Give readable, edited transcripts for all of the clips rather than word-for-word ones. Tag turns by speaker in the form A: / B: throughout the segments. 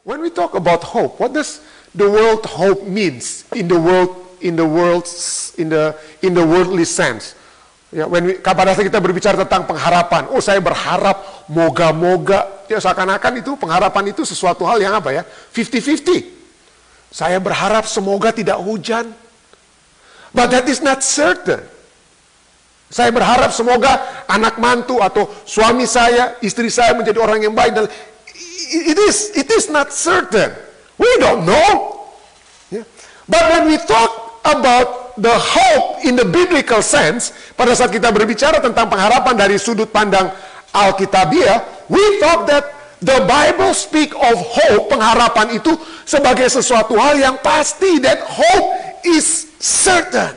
A: When we talk about hope, what does the word hope means in the worldly sense? Ya, pada saat kita berbicara tentang pengharapan, saya berharap moga-moga, ya seakan-akan itu pengharapan itu sesuatu hal yang apa ya? 50-50. Saya berharap semoga tidak hujan. But that is not certain. Saya berharap semoga anak mantu atau suami saya, istri saya menjadi orang yang baik. It is not certain. We don't know. Yeah. But when we talk about the hope in the biblical sense, pada saat kita berbicara tentang pengharapan dari sudut pandang Alkitabiah, we thought that the Bible speak of hope, pengharapan itu sebagai sesuatu hal yang pasti, that hope is certain.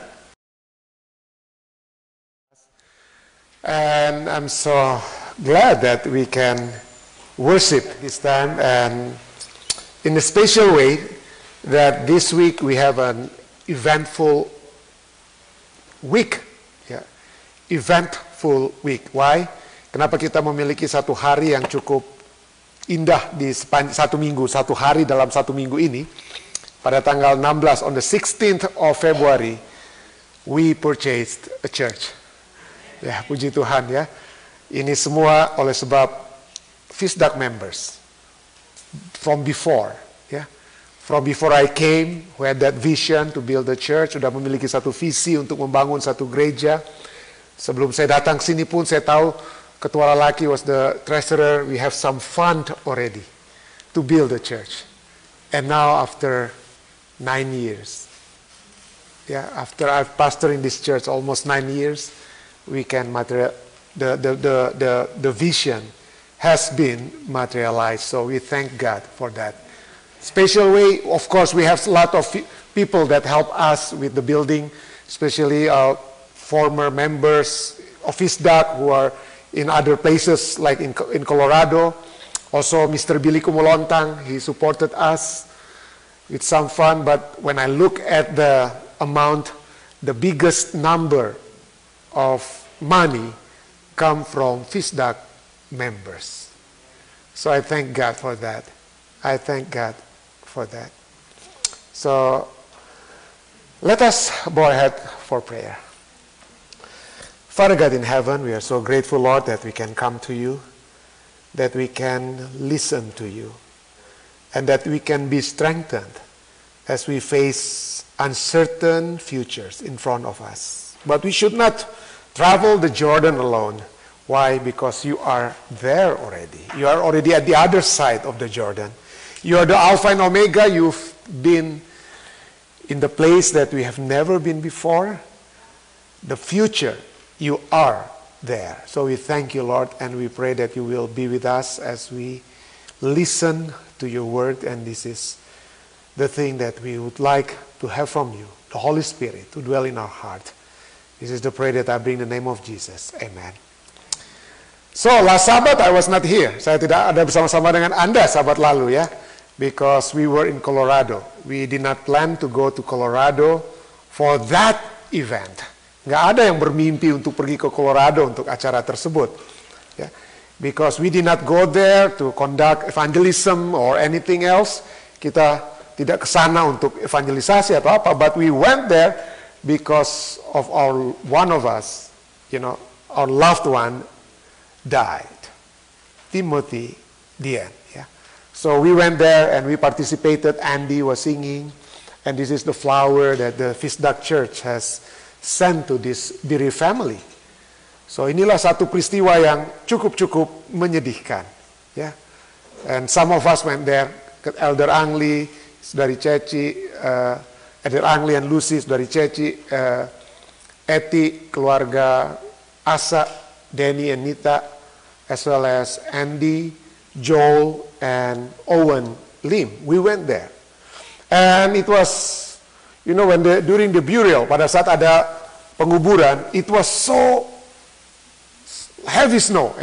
A: And I'm so glad that we can worship this time, and in a special way that this week we have an eventful week. Yeah. Eventful week. Why? Kenapa kita memiliki satu hari yang cukup indah di satu minggu, satu hari dalam satu minggu ini? Pada tanggal 16, on the 16th of February, we purchased a church. Ya, puji Tuhan ya. Ini semua oleh sebab FISDAK members. From before, ya. From before I came, who had that vision to build a church, sudah memiliki satu visi untuk membangun satu gereja. Sebelum saya datang sini pun saya tahu ketua lelaki was the treasurer. We have some fund already to build a church. And now after 9 years, yeah, after I've pastored in this church almost 9 years, we can the vision has been materialized. So we thank God for that. Special way, of course, we have a lot of people that help us with the building, especially former members of FISDAK who are in other places like in Colorado. Also, Mr. Billy Kumolontang, he supported us with some fund. But when I look at the amount, the biggest number of money come from FISDAK members. So I thank God for that. I thank God for that. So let us bow our head for prayer. Father God in heaven, we are so grateful, Lord, that we can come to you, that we can listen to you, and that we can be strengthened as we face uncertain futures in front of us. But we should not travel the Jordan alone. Why? Because you are there already. You are already at the other side of the Jordan. You are the Alpha and Omega. You've been in the place that we have never been before. The future, you are there. So we thank you, Lord, and we pray that you will be with us as we listen to your word. And this is the thing that we would like to have from you, the Holy Spirit, to dwell in our heart. This is the prayer that I bring in the name of Jesus. Amen. So, last Sabbath I was not here. Saya tidak ada bersama-sama dengan Anda Sabat lalu ya. Because we were in Colorado. We did not plan to go to Colorado for that event. Nggak ada yang bermimpi untuk pergi ke Colorado untuk acara tersebut. Ya. Because we did not go there to conduct evangelism or anything else. Kita tidak ke sana untuk evangelisasi atau apa. But we went there because of one of us, our loved one died. Timothy Dien. Yeah. So we went there and we participated. Andy was singing. And this is the flower that the FISDAK Church has sent to this bereaved family. So inilah satu peristiwa yang cukup menyedihkan. Yeah. And some of us went there. Elder Angli, saudari Ceci, Elder Angli and Lucy, saudari Ceci, Eti, keluarga Asa, Denny and Nita, as well as Andy, Joel, and Owen Lim. We went there. And it was, during the burial, pada saat ada penguburan, it was so heavy snow,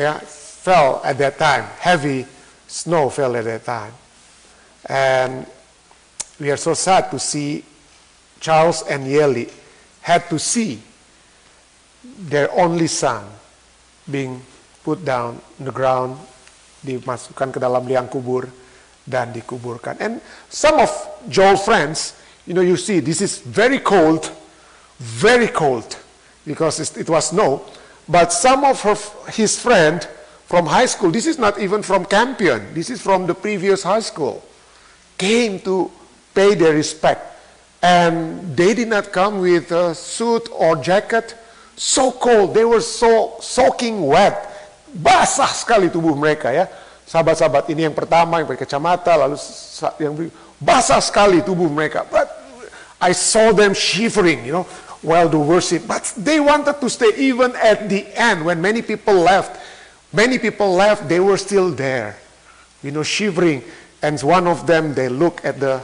A: fell at that time. Heavy snow fell at that time. And we are so sad to see Charles and Yeli had to see their only son being put down on the ground, dimasukkan ke dalam liang kubur, dan dikuburkan. And some of Joel's friends, you see this is very cold, because it was snow. But some of his friend from high school, this is not even from Campion, this is from the previous high school, came to pay their respect. And they did not come with a suit or jacket. So cold, they were so soaking wet. Basah sekali tubuh mereka ya. Sahabat-sahabat ini yang pertama yang pakai kacamata, lalu yang basah sekali tubuh mereka. But I saw them shivering, while the worship. But they wanted to stay even at the end when many people left. Many people left, they were still there, shivering. And one of them, they look at the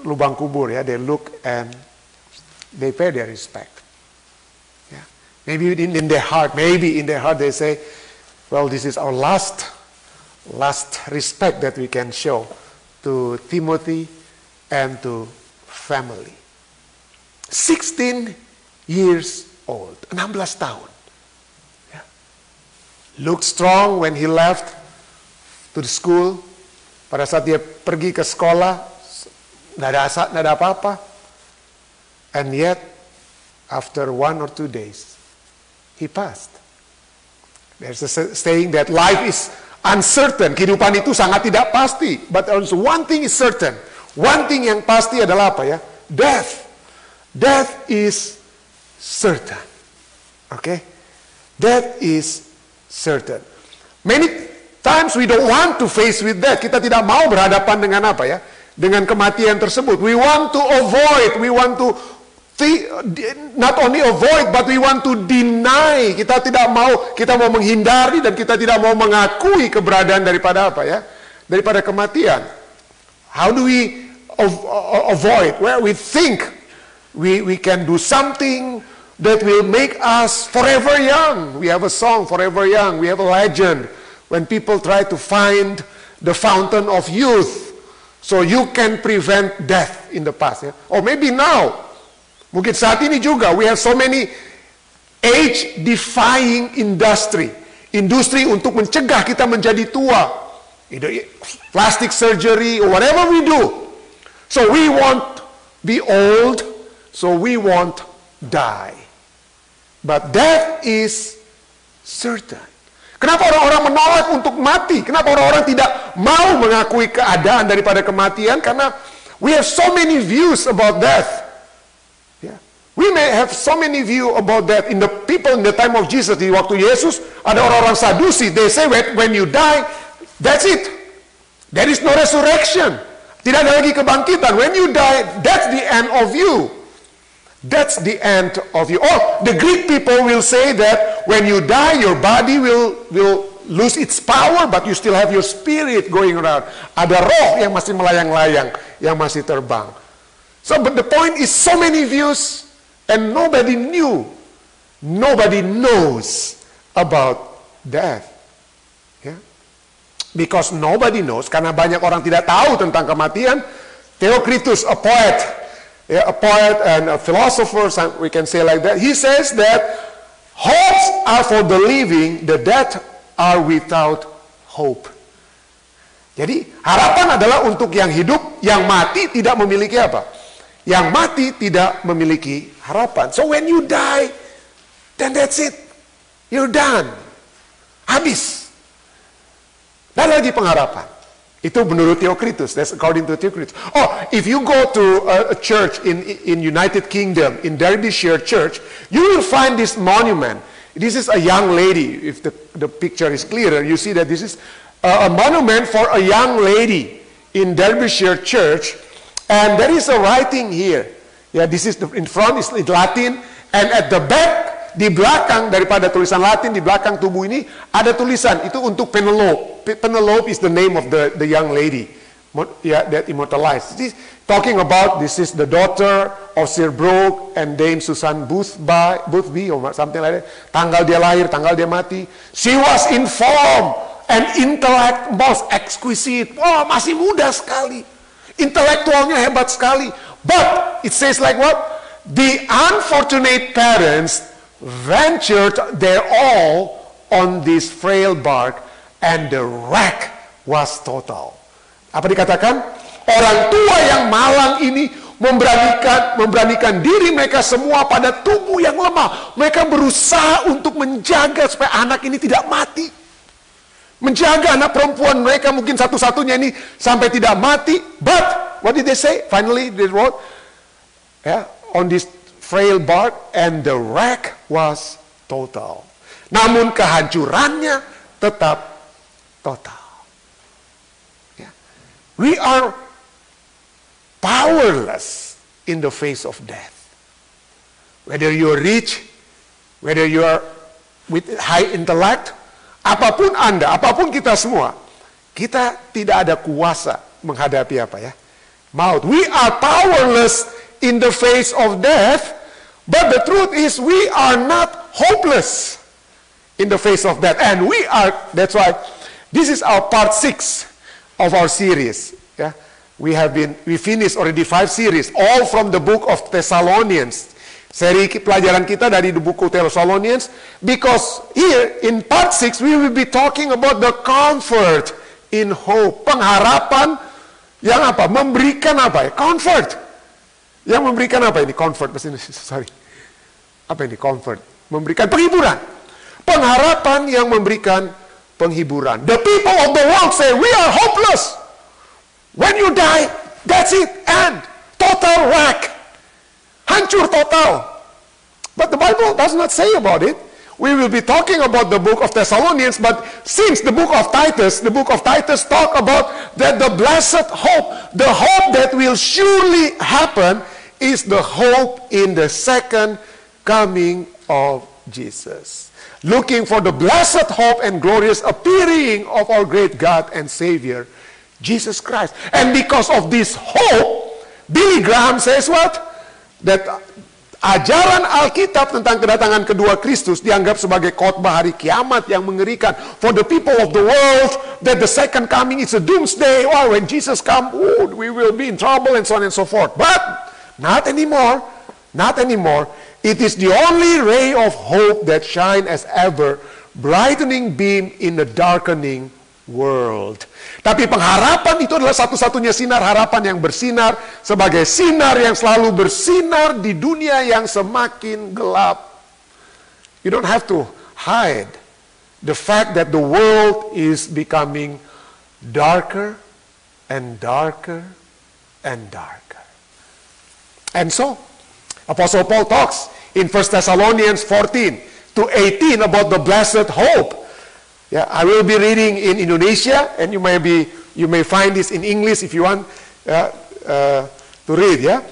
A: lubang kubur, they look and they pay their respect. Yeah. Maybe in their heart, they say, well, this is our last respect that we can show to Timothy and to family. 16 years old, 16 tahun. Yeah. Looked strong when he left to the school. Pada saat dia pergi ke sekolah, nggak ada apa-apa. And yet, after 1 or 2 days, he passed. There's a saying that life is uncertain. Kehidupan itu sangat tidak pasti. But also one thing is certain. One thing yang pasti adalah apa ya? Death. Death is certain. Okay? Death is certain. Many times we don't want to face with death. Kita tidak mau berhadapan dengan apa ya? Dengan kematian tersebut. We want to avoid. We want to not only avoid, but we want to deny. Kita mau menghindari dan kita tidak mau mengakui keberadaan daripada apa ya? Daripada kematian. How do we avoid? Well, we think we can do something that will make us forever young. We have a song, Forever Young. We have a legend when people try to find the fountain of youth. So you can prevent death in the past. Yeah? Or maybe now. Mungkin saat ini juga, we have so many age-defying industry. Industri untuk mencegah kita menjadi tua. Either plastic surgery or whatever we do. So we won't be old, so we won't die. But death is certain. Kenapa orang-orang menolak untuk mati? Kenapa orang-orang tidak mau mengakui keadaan daripada kematian? Karena we have so many views about death. We may have so many views about that. In the people in the time of Jesus, di waktu Yesus, ada orang-orang Sadusi. They say when you die, that's it. There is no resurrection. Tidak ada lagi kebangkitan. When you die, that's the end of you. That's the end of you. Or the Greek people will say that when you die, your body will lose its power, but you still have your spirit going around. Ada roh yang masih melayang-layang, yang masih terbang. So, but the point is so many views. And nobody knows about death. Yeah? Because nobody knows, karena banyak orang tidak tahu tentang kematian. Theocritus, a poet and a philosopher, we can say like that. He says that hopes are for the living, the dead are without hope. Jadi harapan adalah untuk yang hidup, yang mati tidak memiliki apa? Yang mati tidak memiliki harapan. So when you die, then that's it. You're done. Habis. Tidak lagi pengharapan. Itu menurut Theocritus. That's according to Theocritus. Oh, if you go to a church in United Kingdom, in Derbyshire Church, you will find this monument. This is a young lady. If the picture is clearer, you see that this is a monument for a young lady in Derbyshire Church. And there is a writing here. Ya, this is in front is Latin, and at the back, di belakang daripada tulisan Latin, di belakang tubuh ini ada tulisan. Itu untuk Penelope. Penelope is the name of the young lady, that immortalized. This, talking about this is the daughter of Sir Brooke and Dame Susan Boothby or something like that. Tanggal dia lahir, tanggal dia mati. She was in form and intellect most exquisite. Oh, masih muda sekali. Intelektualnya hebat sekali. But it says like what? The unfortunate parents ventured their all on this frail bark, and the wreck was total. Apa dikatakan? Orang tua yang malang ini memberanikan diri mereka semua pada tubuh yang lemah. Mereka berusaha untuk menjaga supaya anak ini tidak mati. Menjaga anak perempuan mereka mungkin satu-satunya ini sampai tidak mati. But, what did they say? Finally, they wrote, on this frail bark, and the wreck was total. Namun kehancurannya tetap total. We are powerless in the face of death. Whether you are rich, whether you are with high intellect, apapun Anda, apapun kita semua, kita tidak ada kuasa menghadapi apa ya? Maut. We are powerless in the face of death, but the truth is we are not hopeless in the face of death. And we are, that's why this is our part 6 of our series. Yeah. We finished already 5 series, all from the book of Thessalonians. Seri pelajaran kita dari the book of Thessalonians, because here in part 6 we will be talking about the comfort in hope. Pengharapan yang apa? Memberikan apa ya? Comfort. Yang memberikan apa ini? Comfort. Sorry. Apa ini? Comfort. Memberikan penghiburan. Pengharapan yang memberikan penghiburan. The people of the world say, we are hopeless. When you die, that's it. And total wreck. Hancur total. But the Bible does not say about it. We will be talking about the book of Thessalonians, but since the book of Titus talk about that the blessed hope, the hope that will surely happen is the hope in the second coming of Jesus. Looking for the blessed hope and glorious appearing of our great God and Savior, Jesus Christ. And because of this hope, Billy Graham says what? That ajaran Alkitab tentang kedatangan kedua Kristus dianggap sebagai khotbah hari kiamat yang mengerikan. For the people of the world, that the second coming is a doomsday. Oh, when Jesus comes, we will be in trouble and so on and so forth. But not anymore. Not anymore. It is the only ray of hope that shine as ever, brightening beam in the darkening world. Tapi pengharapan itu adalah satu-satunya sinar harapan yang bersinar sebagai sinar yang selalu bersinar di dunia yang semakin gelap. You don't have to hide the fact that the world is becoming darker and darker and darker. And so, Apostle Paul talks in 1 Thessalonians 14 to 18 about the blessed hope. Yeah, I will be reading in Indonesia, and you may find this in English if you want to read. Yeah,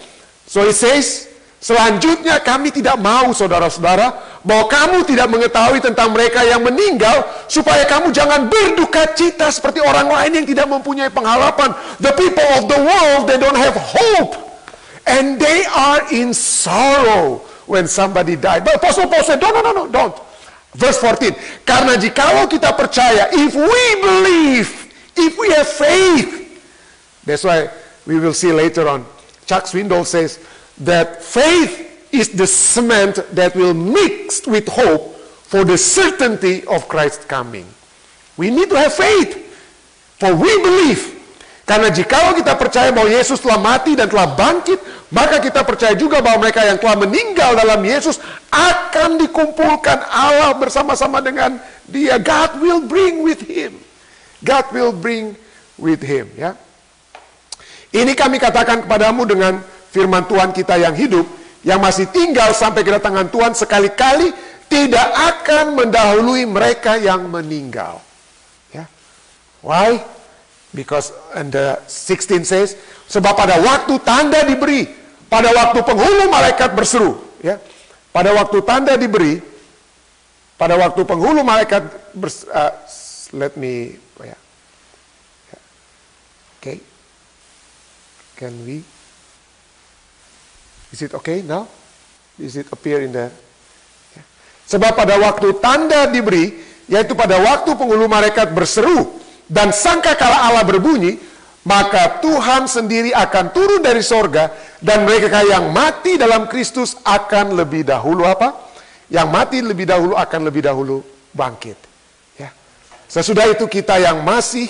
A: so it says, selanjutnya kami tidak mau saudara-saudara bahwa kamu tidak mengetahui tentang mereka yang meninggal, supaya kamu jangan berduka cita seperti orang lain yang tidak mempunyai pengharapan. The people of the world, they don't have hope, and they are in sorrow when somebody died. But Apostle Paul said, no, don't. Verse 14, karena jikalau kita percaya, if we believe, if we have faith, that's why we will see later on, Chuck Swindoll says that faith is the cement that will mix with hope for the certainty of Christ's coming. We need to have faith, for we believe. Karena jikalau kita percaya bahwa Yesus telah mati dan telah bangkit, maka kita percaya juga bahwa mereka yang telah meninggal dalam Yesus akan dikumpulkan Allah bersama-sama dengan Dia. God will bring with Him. God will bring with Him. Ya. Ini kami katakan kepadamu dengan firman Tuhan kita yang hidup, yang masih tinggal sampai kedatangan Tuhan, sekali-kali tidak akan mendahului mereka yang meninggal. Ya. Why? Because and the 16 says, sebab pada waktu tanda diberi, pada waktu penghulu malaikat berseru, ya, pada waktu tanda diberi, pada waktu penghulu malaikat okay, can we? Is it okay now? Is it appear in the? Yeah. Sebab pada waktu tanda diberi, yaitu pada waktu penghulu malaikat berseru dan sangkakala Allah berbunyi, maka Tuhan sendiri akan turun dari sorga, dan mereka yang mati dalam Kristus akan lebih dahulu apa? Yang mati lebih dahulu akan lebih dahulu bangkit. Ya. Sesudah itu kita yang masih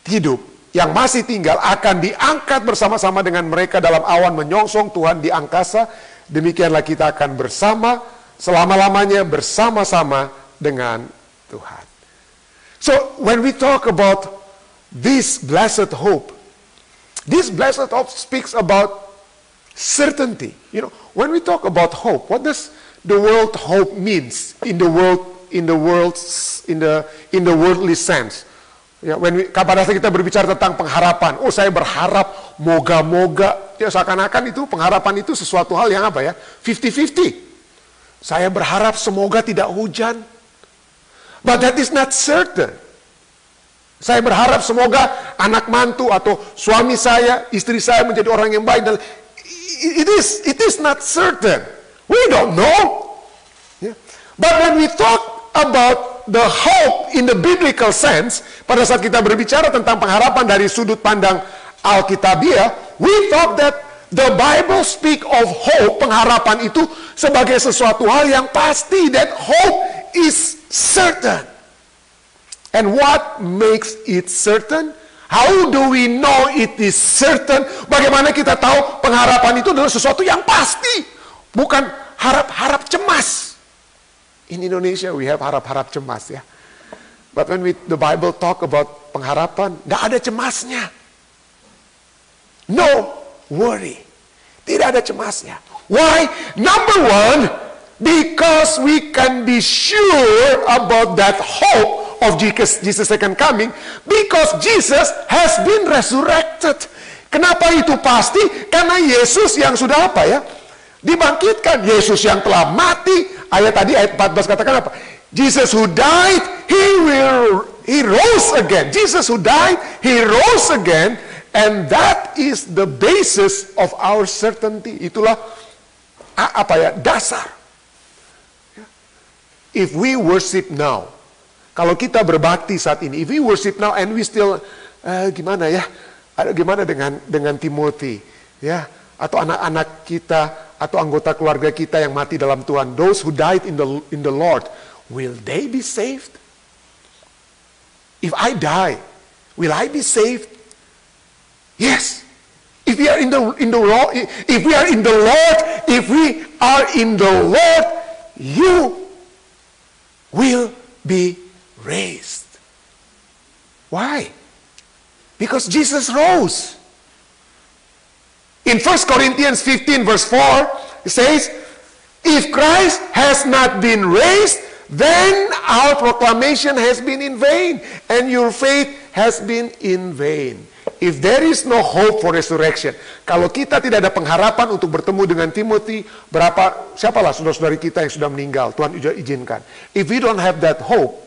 A: hidup yang masih tinggal akan diangkat bersama-sama dengan mereka dalam awan menyongsong Tuhan di angkasa. Demikianlah kita akan bersama selama-lamanya bersama-sama dengan Tuhan. So when we talk about this blessed hope speaks about certainty. You know, when we talk about hope, what does the word hope means in the worldly sense? Ya, pada saat kita berbicara tentang pengharapan, saya berharap moga-moga, ya seakan-akan itu pengharapan itu sesuatu hal yang apa ya? 50-50. Saya berharap semoga tidak hujan. But that is not certain. Saya berharap semoga anak mantu atau suami saya, istri saya menjadi orang yang baik. It is not certain. We don't know. Yeah. But when we talk about the hope in the biblical sense, pada saat kita berbicara tentang pengharapan dari sudut pandang Alkitabiah, we thought that the Bible speak of hope, pengharapan itu sebagai sesuatu hal yang pasti, that hope is certain. And what makes it certain? How do we know it is certain? Bagaimana kita tahu pengharapan itu adalah sesuatu yang pasti, bukan harap-harap cemas. In Indonesia we have harap-harap cemas ya. But when the Bible talk about pengharapan, nggak ada cemasnya. No worry. Tidak ada cemasnya. Why? Number one, because we can be sure about that hope of Jesus' second coming, because Jesus has been resurrected. Kenapa itu pasti? Karena Yesus yang sudah apa ya? Dibangkitkan. Yesus yang telah mati. Ayat 14 katakan apa? Jesus who died, he rose again. Jesus who died, he rose again. And that is the basis of our certainty. Itulah apa ya? Dasar. If we worship now, kalau kita berbakti saat ini, if we worship now and we still gimana ya? Gimana dengan Timothy, ya? Atau anak-anak kita atau anggota keluarga kita yang mati dalam Tuhan, those who died in the Lord, will they be saved? If I die, will I be saved? Yes. If we are in the Lord, if we are in the Lord, you will be raised. Why? Because Jesus rose. In 1 Corinthians 15 verse 4, it says, if Christ has not been raised, then our proclamation has been in vain, and your faith has been in vain. If there is no hope for resurrection, kalau kita tidak ada pengharapan untuk bertemu dengan Timothy, siapalah saudara-saudari kita yang sudah meninggal, Tuhan izinkan. If we don't have that hope,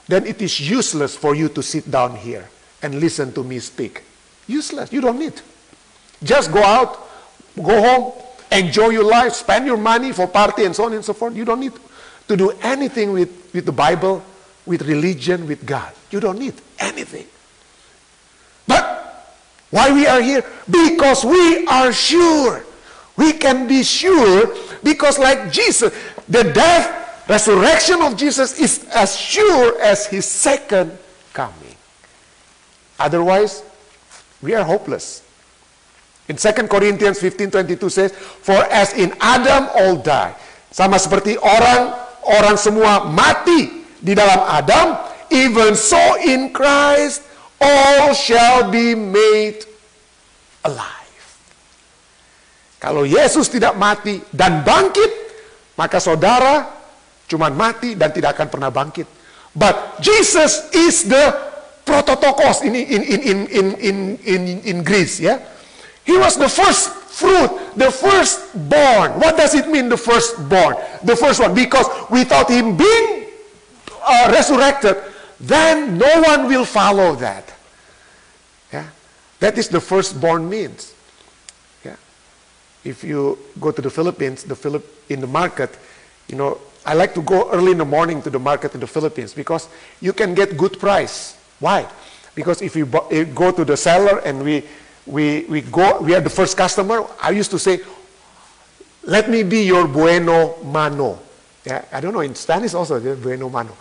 A: then it is useless for you to sit down here and listen to me speak. Useless, you don't need. Just go out, go home, enjoy your life, spend your money for party and so on and so forth. You don't need to do anything with the Bible, with religion, with God. You don't need anything. But why we are here? Because we are sure. We can be sure because like Jesus, the death, resurrection of Jesus is as sure as his second coming. Otherwise, we are hopeless. In 2 Corinthians 15:22 says, for as in Adam all die. Sama seperti orang semua mati di dalam Adam, even so in Christ all shall be made alive. Kalau Yesus tidak mati dan bangkit, maka saudara cuma mati dan tidak akan pernah bangkit. But Jesus is the prototokos in Greece, ya. He was the first fruit, the firstborn. What does it mean, the firstborn? The first one, because without him being resurrected, then no one will follow that. Yeah? That is the firstborn means. Yeah? If you go to the Philippines, in the market, you know, I like to go early in the morning to the market in the Philippines because you can get good price. Why? Because if you go to the seller and we are the first customer, I used to say, let me be your bueno mano. Yeah, I don't know, in Spanish also, bueno mano.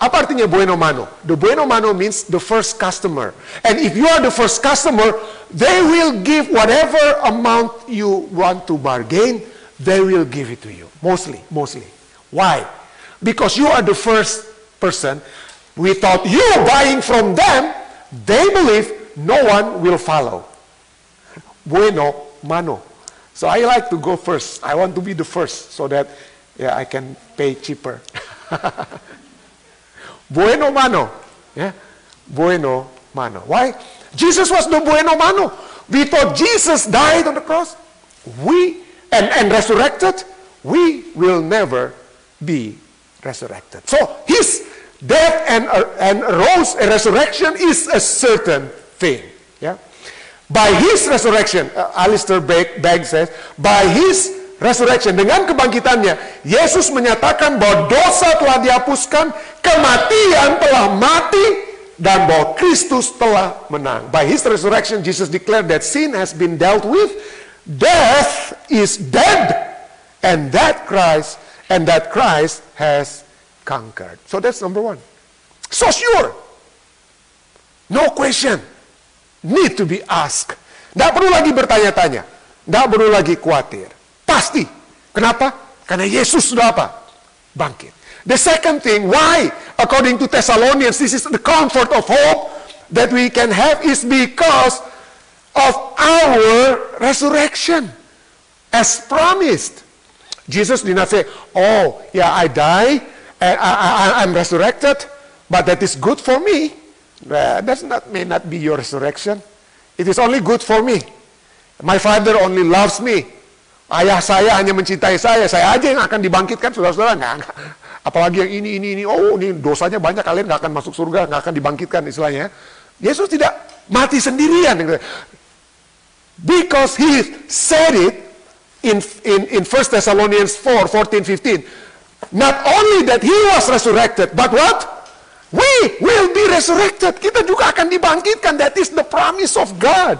A: Apa artinya bueno mano? The bueno mano means the first customer. And if you are the first customer, they will give whatever amount you want to bargain, they will give it to you. Mostly. Why? Because you are the first person. Without you buying from them, they believe no one will follow. Bueno mano. So I like to go first. I want to be the first so that I can pay cheaper. Bueno mano. Bueno mano. Why? Jesus was the bueno mano. We thought Jesus died on the cross. And resurrected. We will never be resurrected. So his death and resurrection is a certain thing. Yeah. By his resurrection, Alistair Begg says, by his resurrection, dengan kebangkitannya, Yesus menyatakan bahwa dosa telah dihapuskan, kematian telah mati, dan bahwa Kristus telah menang. By his resurrection, Jesus declared that sin has been dealt with, death is dead, and that Christ has conquered. So that's number one. So sure. No question. Need to be asked. Tidak perlu lagi bertanya-tanya. Tidak perlu lagi khawatir. Pasti. Kenapa? Karena Yesus sudah apa? Bangkit. The second thing, why? According to Thessalonians, this is the comfort of hope that we can have is because of our resurrection. As promised. Jesus did not say, oh, yeah, I die, and I'm resurrected, but that is good for me. That may not be your resurrection. It is only good for me. My father only loves me. Ayah saya hanya mencintai saya aja yang akan dibangkitkan, saudara-saudara. Nggak. Apalagi yang ini, oh ini dosanya banyak, kalian nggak akan masuk surga, nggak akan dibangkitkan istilahnya. Yesus tidak mati sendirian. Because he said it in 1 Thessalonians 4, 14, 15. Not only that he was resurrected, but what? We will be resurrected. Kita juga akan dibangkitkan. That is the promise of God.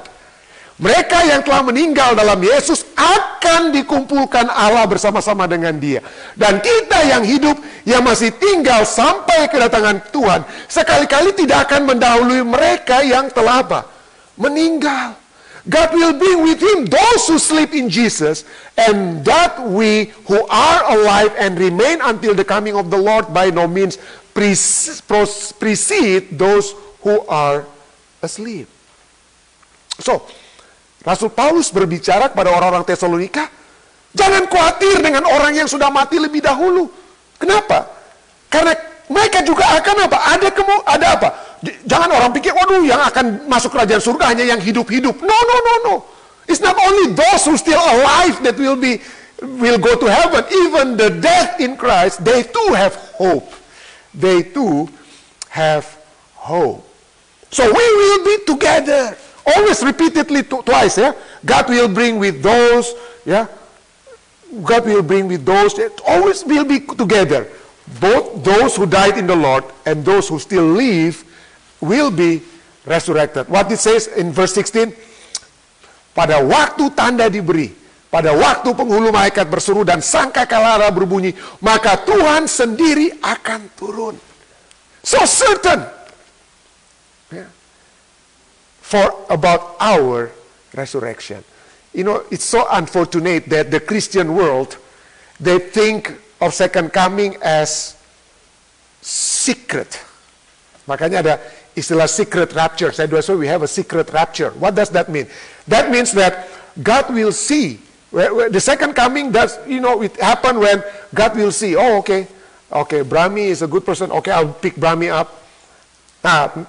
A: Mereka yang telah meninggal dalam Yesus akan dikumpulkan Allah bersama-sama dengan dia. Dan kita yang hidup, yang masih tinggal sampai kedatangan Tuhan, sekali-kali tidak akan mendahului mereka yang telah apa? Meninggal. God will bring with him those who sleep in Jesus, and that we who are alive and remain until the coming of the Lord by no means precede those who are asleep. So, Rasul Paulus berbicara kepada orang-orang Tesalonika, jangan khawatir dengan orang yang sudah mati lebih dahulu. Kenapa? Karena mereka juga akan apa? Ada apa? Jangan orang pikir, waduh, yang akan masuk kerajaan surga hanya yang hidup-hidup. No. It's not only those who still alive that will go to heaven. Even the dead in Christ, they too have hope. They too have hope. So we will be together. Always repeatedly twice, yeah. God will bring with those, yeah. God will bring with those. Always will be together. Both those who died in the Lord and those who still live will be resurrected. What it says in verse 16, pada waktu tanda diberi, pada waktu penghulu malaikat berseru dan sangkakala berbunyi, maka Tuhan sendiri akan turun. So certain. Yeah. For about our resurrection. You know, it's so unfortunate that the Christian world, they think of second coming as secret. Makanya ada istilah secret rapture. Saya so we have a secret rapture. What does that mean? That means that God will see. The second coming does, it happen when God will see. Oh, okay, Brahmi is a good person. Okay, I'll pick Brahmi up.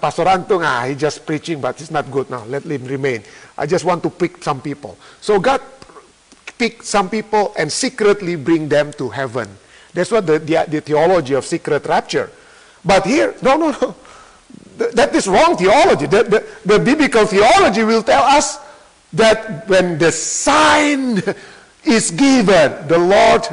A: Pastor Antung, he just preaching, but it's not good. Now, let him remain. I just want to pick some people. So God pick some people and secretly bring them to heaven. That's what the theology of secret rapture. But here, no. That is wrong theology. The biblical theology will tell us that when the sign is given, the Lord,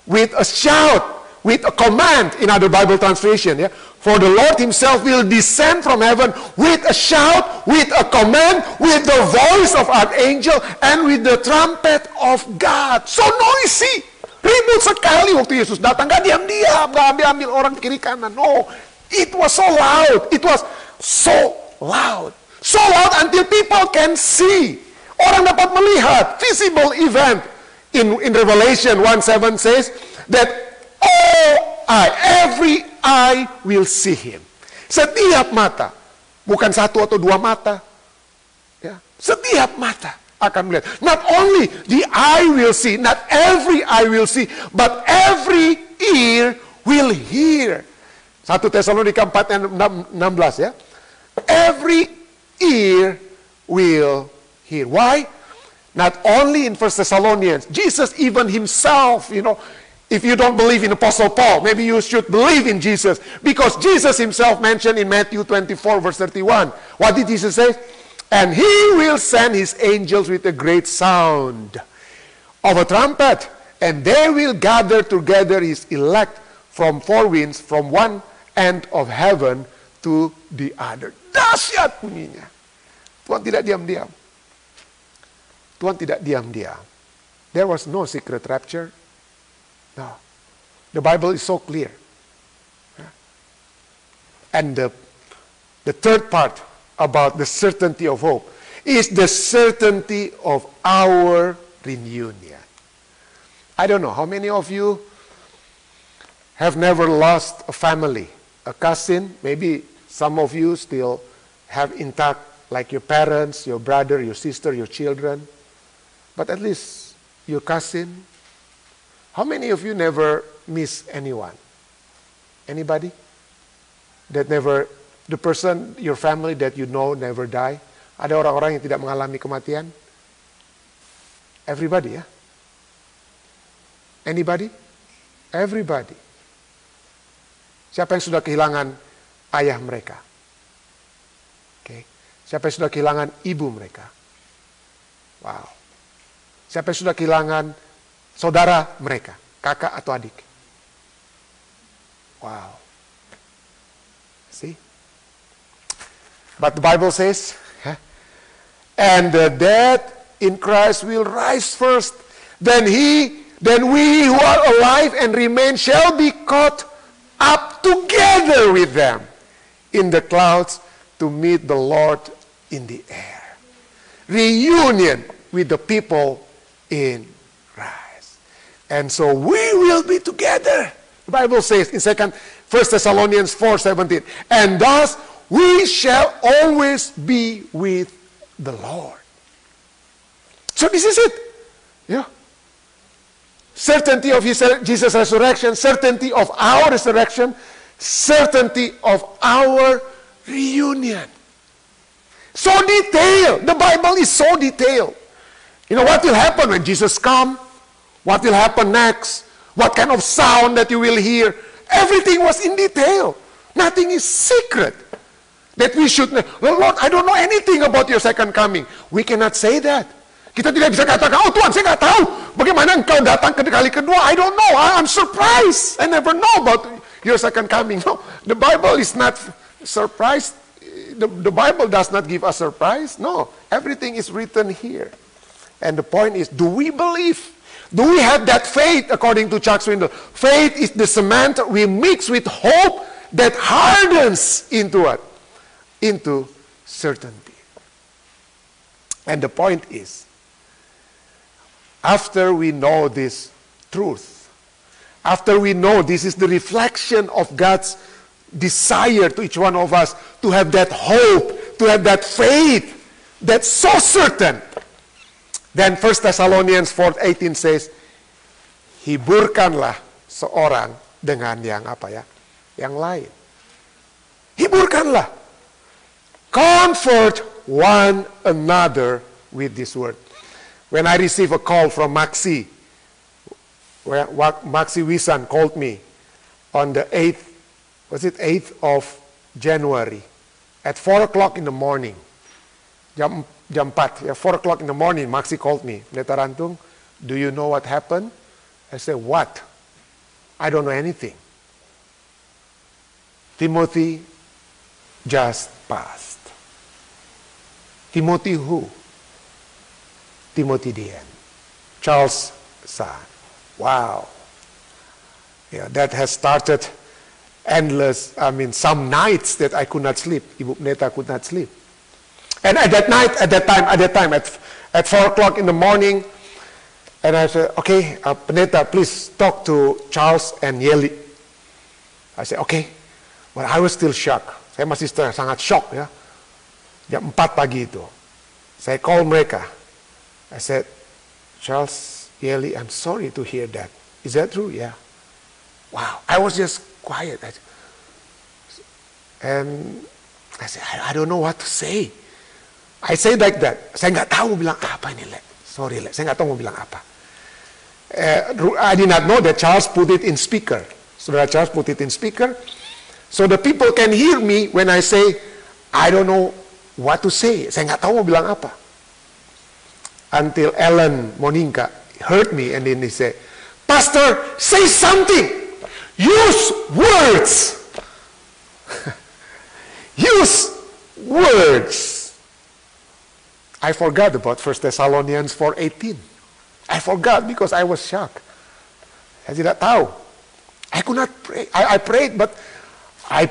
A: with a shout, with a command, in other Bible translation, for the Lord himself will descend from heaven with a shout, with a command, with the voice of archangel, and with the trumpet of God. So noisy. Ribut sekali waktu Yesus datang. Gak diam-diam, gak ambil orang kiri kanan. No, it was so loud. It was so loud. So loud until people can see. Orang dapat melihat. Visible event. In Revelation 1:7 says that every eye will see him. Setiap mata. Bukan satu atau dua mata. Ya, setiap mata akan melihat. Not only the eye will see, not every eye will see, but every ear will hear. 1 Tesalonika 4:16 ya. Every ear will hear. Why? Not only in 1 Thessalonians, Jesus even himself, if you don't believe in Apostle Paul, maybe you should believe in Jesus. Because Jesus himself mentioned in Matthew 24 verse 31. What did Jesus say? And he will send his angels with a great sound of a trumpet. And they will gather together his elect from four winds, from one end of heaven to the other. Dahsyat bunyinya. Tuhan tidak diam-diam. Tuhan tidak diam-diam. There was no secret rapture. No. The Bible is so clear. And the third part about the certainty of hope is the certainty of our reunion. I don't know how many of you have never lost a family, a cousin. Maybe some of you still have intact, like your parents, your brother, your sister, your children. But at least your cousin. How many of you never miss anyone? Anybody? That never, the person, your family that you know never die? Ada orang-orang yang tidak mengalami kematian? Everybody ya? Anybody? Everybody. Siapa yang sudah kehilangan ayah mereka? Okay. Siapa yang sudah kehilangan ibu mereka? Wow. Siapa yang sudah kehilangan saudara mereka? Kakak atau adik? Wow. See? But the Bible says, and the dead in Christ will rise first. Then we who are alive and remain shall be caught up together with them in the clouds to meet the Lord in the air. Reunion with the people in Christ. And so we will be together. The Bible says in 1 Thessalonians 4:17, and thus we shall always be with the Lord. So this is it. Yeah. Certainty of Jesus' resurrection, certainty of our resurrection, certainty of our reunion. So detailed. The Bible is so detailed. You know what will happen when Jesus comes? What will happen next? What kind of sound that you will hear? Everything was in detail. Nothing is secret. That we should know. Well, Lord, I don't know anything about your second coming. We cannot say that. Kita tidak bisa katakan, oh Tuhan, saya nggak tahu bagaimana engkau datang ke kali kedua. I don't know. I'm surprised. I never know about your second coming. No, the Bible is not surprised. The Bible does not give us surprise. No, everything is written here. And the point is, do we believe? Do we have that faith according to Chuck Swindoll? Faith is the cement we mix with hope that hardens into what? Into certainty. And the point is, after we know this truth, after we know this is the reflection of God's desire to each one of us to have that hope, to have that faith that's so certain, then 1 Thessalonians 4:18 says, hiburkanlah seorang dengan yang apa ya? Yang lain. Hiburkanlah. Comfort one another with this word. When I received a call from Maxi, Maxi Wisan called me on the 8th, was it 8th of January at 4 o'clock in the morning. Jam 4, yeah, 4 o'clock in the morning, Maxi called me. Pendeta Rantung, do you know what happened? I said, what? I don't know anything. Timothy just passed. Timothy who? Timothy Dean, Charles' son. Wow. Yeah, that has started endless, some nights that I could not sleep. Ibu Pendeta could not sleep. And at that time, at 4 o'clock in the morning, and I said, okay, Pendeta, please talk to Charles and Yeli. I said, okay. But I was still shocked. Saya masih sangat shock ya. Jam 4 pagi itu. Saya call mereka. I said, Charles, Yeli, I'm sorry to hear that. Is that true? Yeah. Wow. I was just quiet. And I said, I don't know what to say. I say like that. Saya nggak tahu mau bilang apa ini, Le. Sorry, Le. Saya nggak tahu mau bilang apa. I did not know that Charles put it in speaker. Saudara Charles put it in speaker. So the people can hear me when I say, I don't know what to say. Saya nggak tahu mau bilang apa. Until Ellen Moninka heard me and then he said, Pastor, say something. Use words. Use words. I forgot about 1 Thessalonians 4:18. I forgot because I was shocked. Saya tidak tahu. I could not pray. I prayed, but I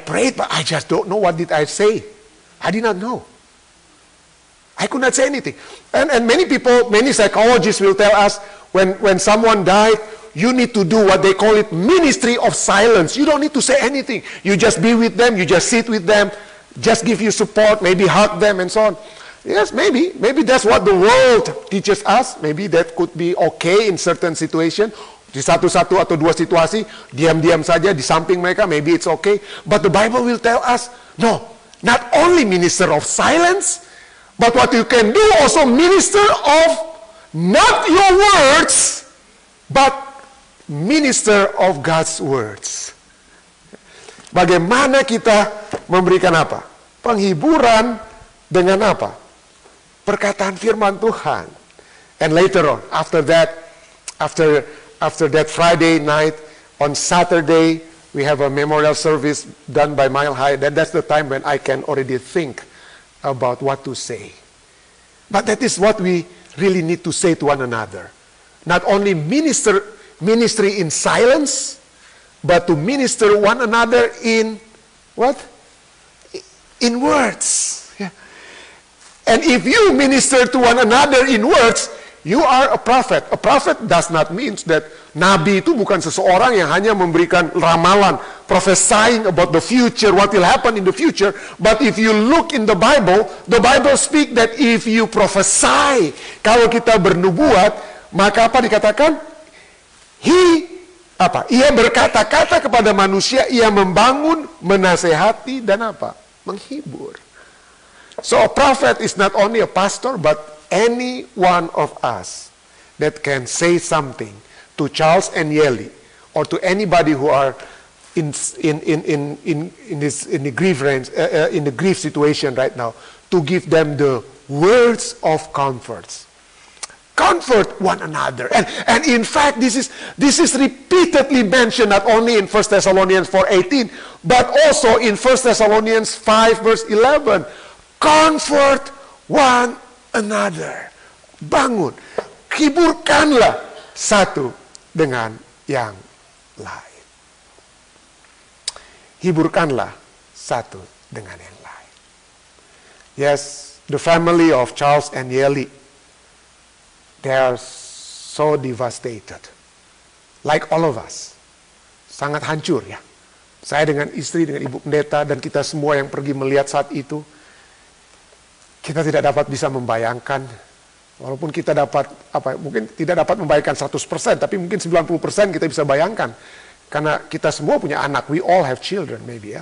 A: just don't know what did I say. I did not know. I could not say anything. And many people, many psychologists will tell us when someone died, you need to do what they call it ministry of silence. You don't need to say anything. You just be with them, you just sit with them, just give you support, maybe hug them and so on. Yes, maybe that's what the world teaches us. Maybe that could be okay in certain situation. Di satu atau dua situasi, diam-diam saja di samping mereka, maybe it's okay. But the Bible will tell us, no, not only minister of silence, but what you can do also minister of not your words, but minister of God's words. Bagaimana kita memberikan apa? Penghiburan dengan apa? Perkataan firman Tuhan. And later on, after that Friday night, on Saturday, we have a memorial service done by Mile High. That's the time when I can already think about what to say. But that is what we really need to say to one another. Not only ministry in silence, but to minister one another in what? In words. Yeah. And if you minister to one another in words, you are a prophet. A prophet does not mean that nabi itu bukan seseorang yang hanya memberikan ramalan, prophesying about the future, what will happen in the future. But if you look in the Bible speak that if you prophesy, kalau kita bernubuat, maka apa dikatakan? Ia berkata-kata kepada manusia, ia membangun, menasehati, dan apa? Menghibur. So a prophet is not only a pastor, but any one of us that can say something to Charles and Yeli, or to anybody who are in the grief situation right now, to give them the words of comfort. Comfort one another. And in fact, this is repeatedly mentioned not only in 1 Thessalonians 4:18, but also in 1 Thessalonians 5 verse 11. Comfort one another. Bangun. Hiburkanlah satu dengan yang lain. Hiburkanlah satu dengan yang lain. Yes, the family of Charles and Yeli, they are so devastated. Like all of us. Sangat hancur ya. Saya dengan istri, dengan Ibu Pendeta, dan kita semua yang pergi melihat saat itu, kita tidak dapat bisa membayangkan, walaupun kita dapat, mungkin tidak dapat membayangkan 100%, tapi mungkin 90% kita bisa bayangkan. Karena kita semua punya anak, we all have children maybe ya.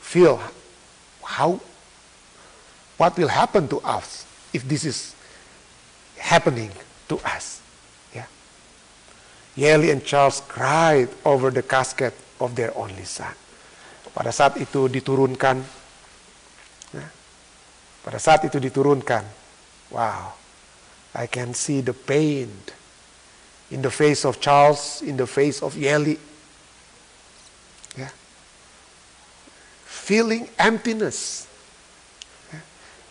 A: Feel what will happen to us if this is happening to us. Yeah. Yeli and Charles cried over the casket of their only son. Pada saat itu diturunkan, wow, I can see the pain in the face of Charles, in the face of Yeli. Yeah. Feeling emptiness. Yeah.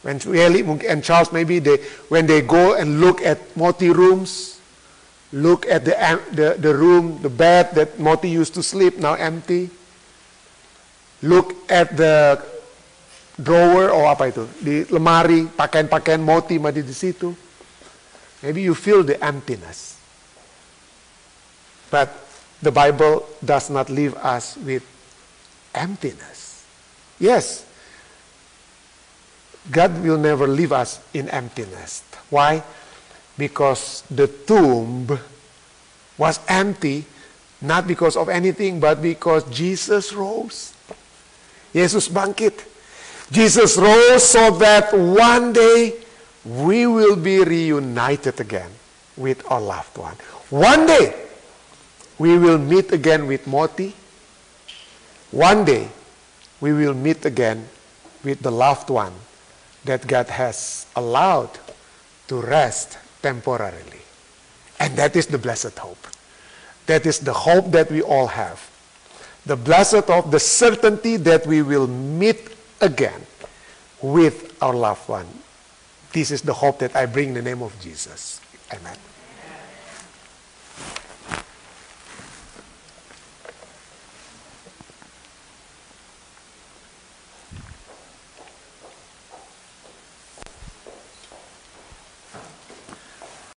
A: When Yeli and Charles, maybe when they go and look at multi rooms, Look at the room, the bed that Moti used to sleep, now empty. Look at the drawer, apa itu, di lemari, pakaian-pakaian Moti masih di situ. Maybe you feel the emptiness. But the Bible does not leave us with emptiness. Yes, God will never leave us in emptiness. Why? Because the tomb was empty, not because of anything, but because Jesus rose. Yesus bangkit. Jesus rose so that one day we will be reunited again with our loved one. One day we will meet again with Moti. One day we will meet again with the loved one that God has allowed to rest temporarily. And that is the blessed hope. That is the hope that we all have. The blessed hope, the certainty that we will meet again with our loved one. This is the hope that I bring in the name of Jesus. Amen.